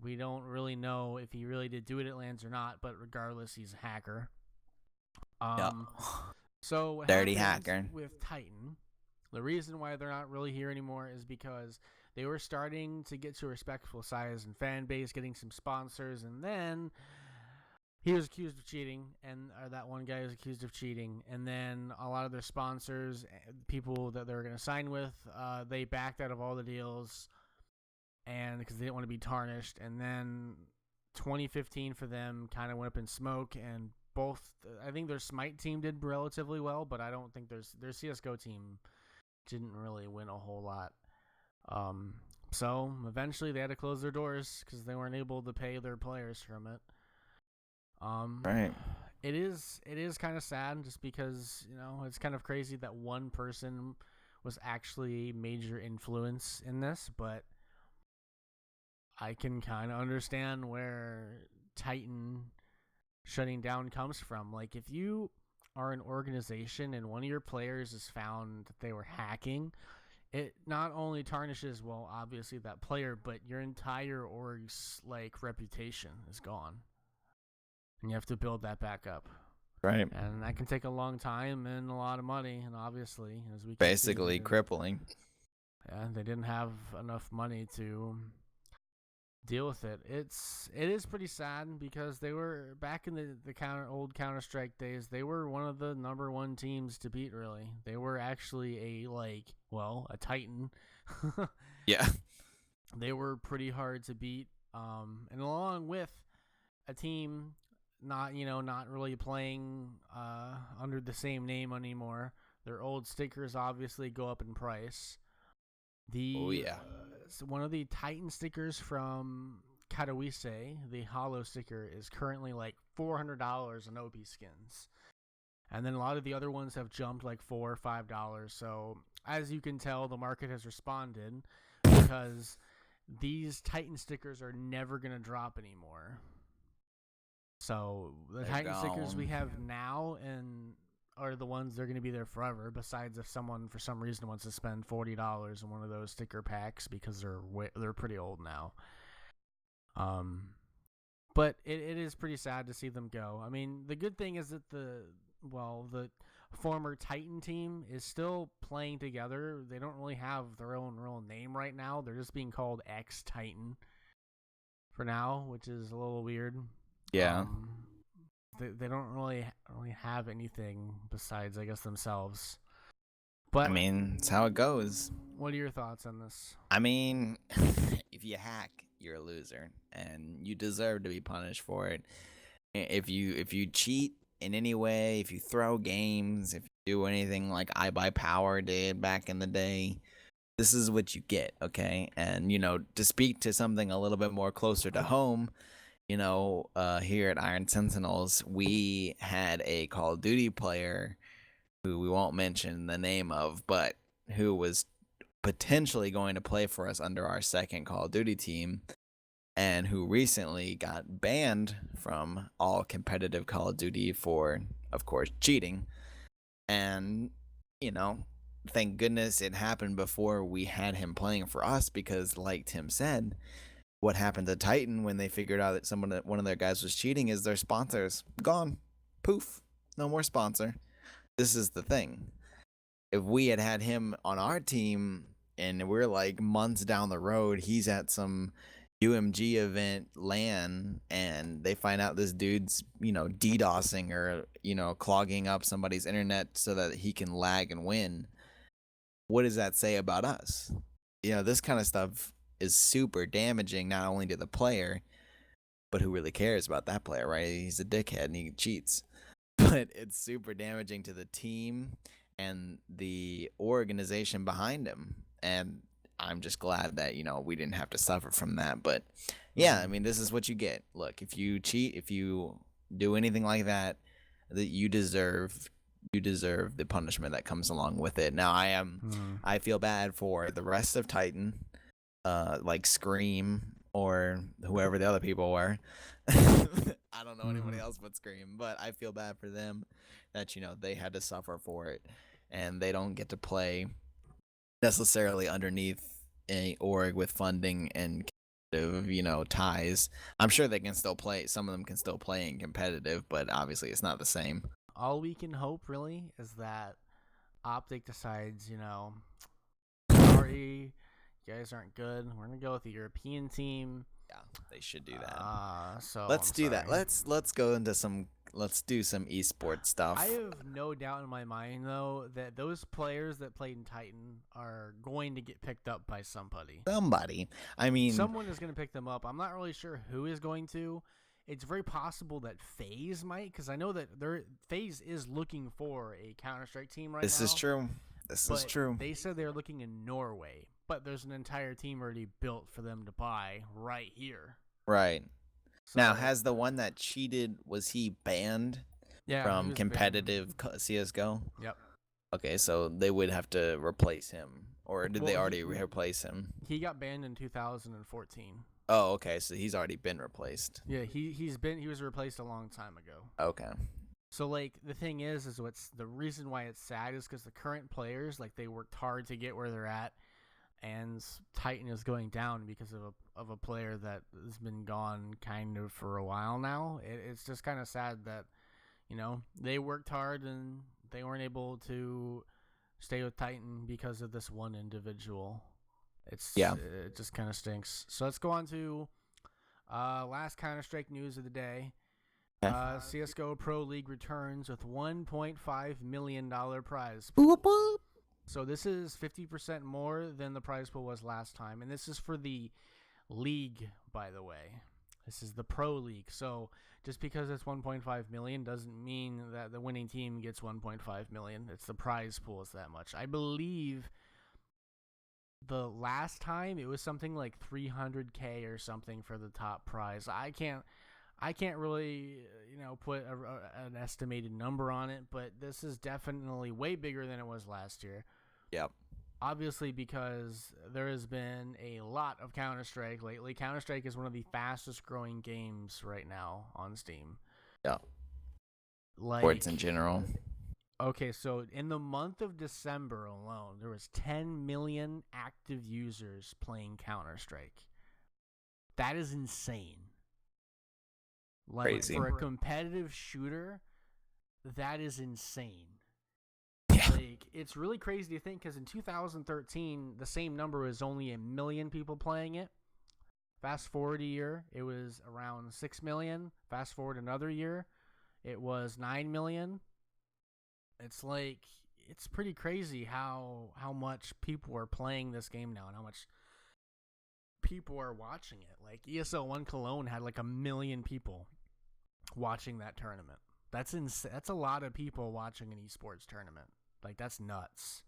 we don't really know if he really did do it at LANs or not, but regardless, he's a hacker. So what Dirty happens hacker. with Titan, the reason why they're not really here anymore is because they were starting to get to a respectful size and fan base, getting some sponsors, and then he was accused of cheating, and that one guy was accused of cheating, and then a lot of their sponsors, people that they were going to sign with, they backed out of all the deals, and because they didn't want to be tarnished. And then 2015 for them kind of went up in smoke, and I think their Smite team did relatively well, but I don't think their CSGO team didn't really win a whole lot. So eventually they had to close their doors because they weren't able to pay their players from it. Right. It is kind of sad just because, it's kind of crazy that one person was actually a major influence in this, but I can kind of understand where Titan shutting down comes from. Like, if you are an organization and one of your players is found that they were hacking, it not only tarnishes, well, obviously that player, but your entire org's reputation is gone. And you have to build that back up. Right. And that can take a long time and a lot of money. And obviously, as we can Basically see, crippling. Yeah, they didn't have enough money to deal with it. It is pretty sad because they were back in the old Counter-Strike days. They were one of the number one teams to beat. Really, they were actually a Titan. Yeah. They were pretty hard to beat. And along with a team not really playing under the same name anymore, their old stickers obviously go up in price. One of the Titan stickers from Katowice, the hollow sticker, is currently $400 on OP skins. And then a lot of the other ones have jumped $4 or $5. So as you can tell, the market has responded because these Titan stickers are never going to drop anymore. So the Titan stickers we have now are the ones they're going to be there forever, besides if someone for some reason wants to spend $40 on one of those sticker packs because they're pretty old now. But it is pretty sad to see them go. I mean, the good thing is that the former Titan team is still playing together. They don't really have their own real name right now. They're just being called X-Titan for now, which is a little weird. Yeah. They don't really have anything besides, I guess, themselves. But I mean, it's how it goes. What are your thoughts on this? I mean, if you hack, you're a loser, and you deserve to be punished for it. If you cheat in any way, if you throw games, if you do anything like iBuyPower did back in the day, this is what you get, okay? And to speak to something a little bit more closer to home, here at Iron Sentinels, we had a Call of Duty player who we won't mention the name of, but who was potentially going to play for us under our second Call of Duty team, and who recently got banned from all competitive Call of Duty for, of course, cheating. And, thank goodness it happened before we had him playing for us, because like Tim said, what happened to Titan when they figured out that one of their guys was cheating is their sponsors gone. Poof. No more sponsor. This is the thing. If we had had him on our team and we're months down the road, he's at some, UMG event LAN and they find out this dude's, DDoSing or, clogging up somebody's internet so that he can lag and win, what does that say about us? This kind of stuff is super damaging, not only to the player, but who really cares about that player, right? He's a dickhead and he cheats. But it's super damaging to the team and the organization behind him. And I'm just glad that, we didn't have to suffer from that. But yeah, I mean, this is what you get. Look, if you cheat, if you do anything like that, that you deserve the punishment that comes along with it. Now I feel bad for the rest of Titan, like Scream or whoever the other people were. I don't know anybody else but Scream, but I feel bad for them that they had to suffer for it and they don't get to play necessarily underneath a org with funding and ties. I'm sure they can still play. Some of them can still play in competitive, but obviously it's not the same. All we can hope really is that Optic decides, sorry, you guys aren't good. We're gonna go with the European team. Yeah, they should do that. So let's do that. Let's go into some. Let's do some esports stuff. I have no doubt in my mind though that those players that played in Titan are going to get picked up by somebody. I mean, someone is going to pick them up. I'm not really sure who is going to. It's very possible that FaZe might, because I know that FaZe is looking for a Counter-Strike team right now. This is true. This is true. They said they're looking in Norway, but there's an entire team already built for them to buy right here. Right. So, now, has the one that cheated, was he banned from competitive CSGO? Yep. Okay, so they would have to replace him, or did they already replace him? He got banned in 2014. Oh, okay, so he's already been replaced. Yeah, he was replaced a long time ago. Okay. So like the thing is what's the reason why it's sad is because the current players, like, they worked hard to get where they're at, and Titan is going down because of a player that has been gone kind of for a while now. It's just kind of sad that they worked hard and they weren't able to stay with Titan because of this one individual. It just kind of stinks. So let's go on to last Counter-Strike news of the day. CSGO Pro League returns with $1.5 million prize. So this is 50% more than the prize pool was last time, and this is for the league, by the way. This is the Pro League. So just because it's 1.5 million doesn't mean that the winning team gets 1.5 million. It's the prize pool is that much. I believe the last time it was something like 300K or something for the top prize. I can't really, put an estimated number on it, but this is definitely way bigger than it was last year. Yep. Obviously, because there has been a lot of Counter-Strike lately. Counter-Strike is one of the fastest growing games right now on Steam. Yeah. Like, sports in general. Okay, so in the month of December alone, there was 10 million active users playing Counter-Strike. That is insane. Like, crazy. For a competitive shooter, that is insane. Yeah. Like, it's really crazy to think, because in 2013, the same number was only 1 million people playing it. Fast forward a year, it was around 6 million. Fast forward another year, it was 9 million. It's like, it's pretty crazy how much people are playing this game now and how much people are watching it. Like, ESL 1 Cologne had like 1 million people watching that tournament. That's a lot of people watching an esports tournament. Like, that's nuts.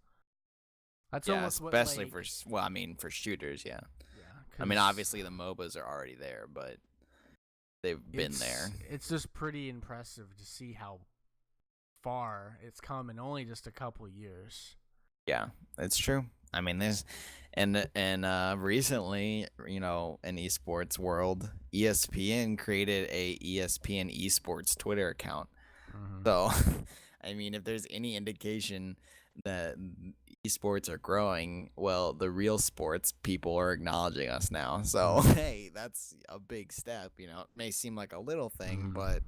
That's almost especially what, for shooters, yeah. Yeah. I mean, obviously the MOBAs are already there, but they've been there. It's just pretty impressive to see how far it's come in only just a couple years. Yeah, it's true. I mean, there's and recently, in esports world, ESPN created a ESPN esports Twitter account. Mm-hmm. So, I mean, if there's any indication that esports are growing, well, the real sports people are acknowledging us now. So, hey, that's a big step. It may seem like a little thing, but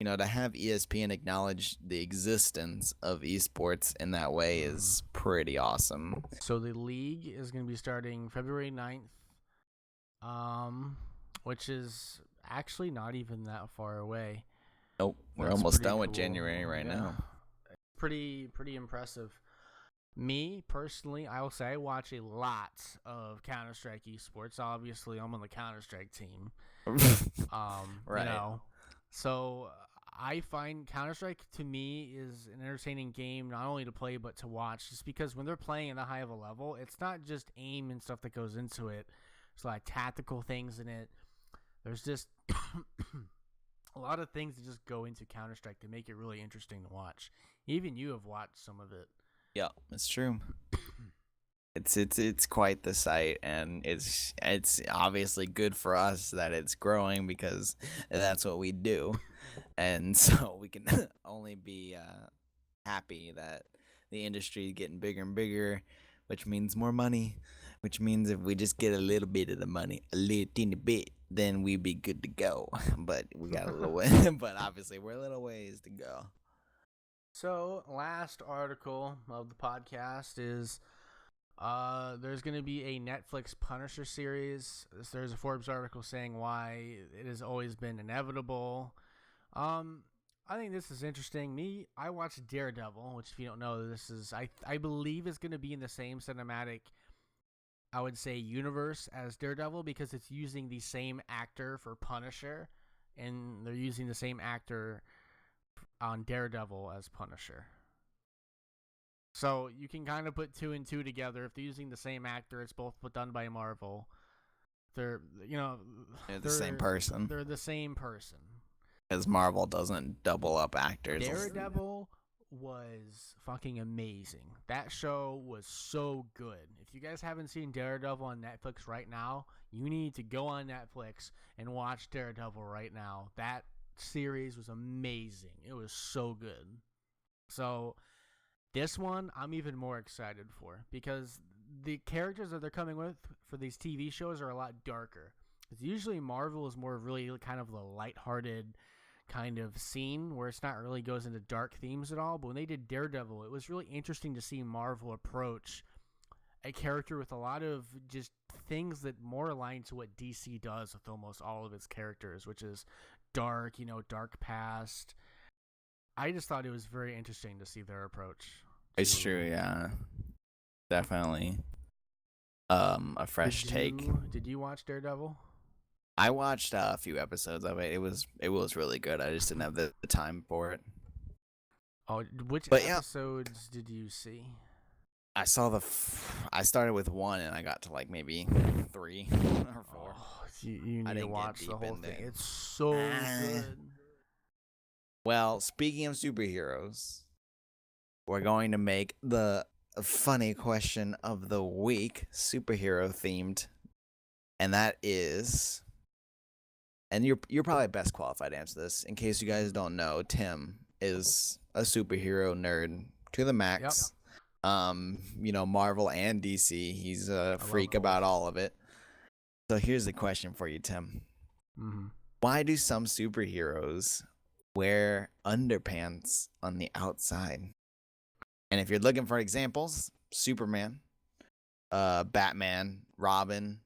to have ESPN acknowledge the existence of esports in that way is pretty awesome. So the league is going to be starting February 9th which is actually not even that far away. Nope, we're That's almost pretty done with cool. January right Yeah. now. Pretty impressive. Me personally, I will say I watch a lot of Counter-Strike esports. Obviously, I'm on the Counter-Strike team. Right. You know, so I find Counter-Strike to me is an entertaining game, not only to play but to watch. Just because when they're playing at a high of a level, it's not just aim and stuff that goes into it. There's like tactical things in it. There's just a lot of things that just go into Counter-Strike to make it really interesting to watch. Even you have watched some of it. Yeah, it's true. It's quite the sight, and it's obviously good for us that it's growing because that's what we do, and so we can only be happy that the industry is getting bigger and bigger, which means more money, which means if we just get a little bit of the money, a little teeny bit, then we'd be good to go. But we got a little way, but obviously we're a little ways to go. So, last article of the podcast is there's going to be a Netflix Punisher series. There's a Forbes article saying why it has always been inevitable. I think this is interesting. I watched Daredevil, which if you don't know, this is I believe is going to be in the same cinematic, I would say, universe as Daredevil because it's using the same actor for Punisher, and they're using the same actor on Daredevil as Punisher. So you can kind of put 2 and 2 together. If they're using the same actor, it's both done by Marvel. They're the same person. They're the same person. Because Marvel doesn't double up actors. Daredevil was fucking amazing. That show was so good. If you guys haven't seen Daredevil on Netflix right now, you need to go on Netflix and watch Daredevil right now. That series was amazing. It was so good. So this one I'm even more excited for because the characters that they're coming with for these TV shows are a lot darker. Because usually Marvel is more really kind of the lighthearted kind of scene where it's not really goes into dark themes at all. But when they did Daredevil, it was really interesting to see Marvel approach a character with a lot of just things that more align to what DC does with almost all of its characters, which is dark, dark past. I just thought it was very interesting to see their approach. It's true, yeah. Definitely. A fresh take. Did you watch Daredevil? I watched a few episodes of it. It was really good. I just didn't have the time for it. Oh, which episodes did you see? I saw I started with 1 and I got to like maybe 3 or 4. Oh, you need to watch the whole thing. It's so good. Well, speaking of superheroes, we're going to make the funny question of the week superhero themed, and that is, and you're probably best qualified to answer this. In case you guys don't know, Tim is a superhero nerd to the max. Yep. Marvel and DC. He's a freak about all of it. So here's the question for you, Tim. Mm-hmm. Why do some superheroes wear underpants on the outside? And if you're looking for examples, Superman, Batman, Robin,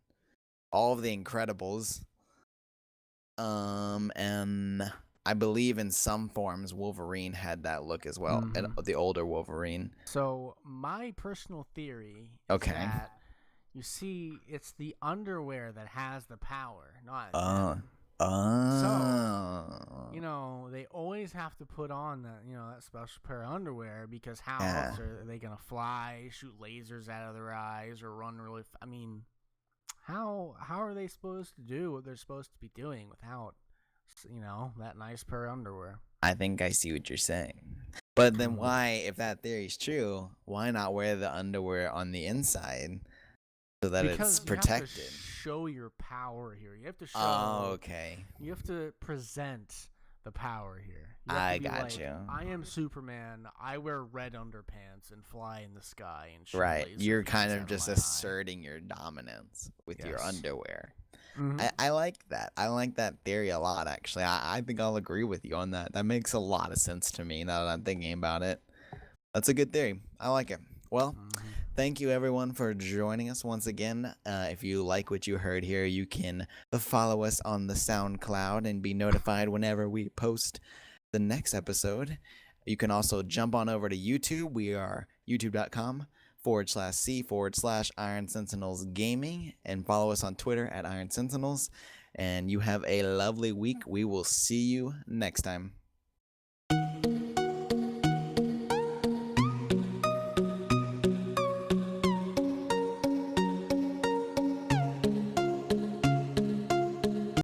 all of the Incredibles, and I believe in some forms Wolverine had that look as well, and the older Wolverine. So my personal theory is that you see it's the underwear that has the power, not them. So, they always have to put on that special pair of underwear because how else are they going to fly, shoot lasers out of their eyes, or run really how are they supposed to do what they're supposed to be doing without, that nice pair of underwear? I think I see what you're saying. But then why, if that theory is true, why not wear the underwear on the inside? So that it's protected. You have to show your power here. You have to show. Oh, okay. You have to present the power here. I got you. I am Superman. I wear red underpants and fly in the sky and shoot right. lasers You're kind of just asserting eye. your dominance with your underwear. Mm-hmm. I like that. I like that theory a lot, actually. I think I'll agree with you on that. That makes a lot of sense to me now that I'm thinking about it. That's a good theory. I like it. Well, thank you everyone for joining us once again. If you like what you heard here, you can follow us on the SoundCloud and be notified whenever we post the next episode. You can also jump on over to YouTube. We are youtube.com/C/Iron Sentinels Gaming, and follow us on Twitter at Iron Sentinels. And you have a lovely week. We will see you next time.